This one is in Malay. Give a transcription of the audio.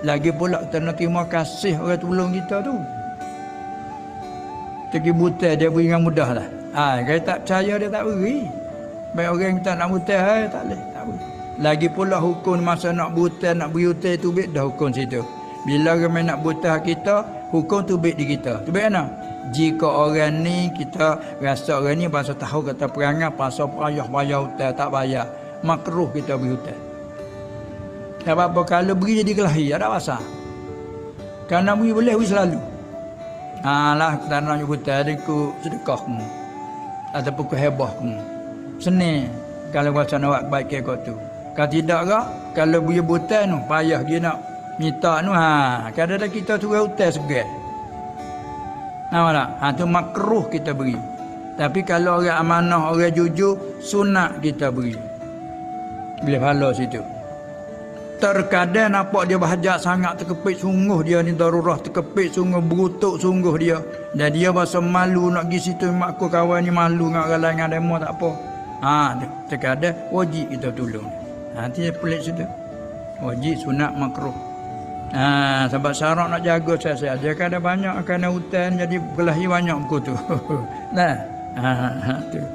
Lagi pula kita nak terima kasih orang tolong kita tu. Pergi butai dia beri dengan mudah lah. Kalau tak percaya dia tak beri. Baik orang tak nak butai, tak boleh. Tak beri. Lagi pula hukum masa nak butai, nak beri utai tu baik dah hukum situ. Bila orang nak butai kita, hukum tu baik di kita. Tu baik mana? Jika orang ni kita rasa orang ni pasal tahu kata perangai pasal payah utai tak bayar, makruh kita beri utai. Sebab apa kalau beri jadi kelahi ada pasal. Kerana beri boleh beri selalu. Lah kita nak butai dia ku sedekah kamu. Ataupun ku hebah kamu. Seni kalau rasa nak buat baik kau tu. Kalau tidak ke, kalau beri butai tu payah dia nak minta tu kadang-kadang kita suruh utai segar. Nampak tak? Tu makruh kita beri. Tapi kalau orang amanah, orang jujur, sunat kita beri. Boleh pahala situ. Terkadang nampak dia bahajat sangat, terkepit sungguh dia ni darurah, terkepit sungguh, berutuk sungguh dia. Dan dia bahasa malu nak pergi situ, mak aku kawan ni malu dengan orang lain dengan demo tak apa. Terkadang wajib kita tolong. Nanti pelik situ. Wajib, sunat, makruh. Sebab syarat nak jaga saya. Dia kan ada banyak kena hutan jadi kelahi banyak buku tu. Nah. Tu.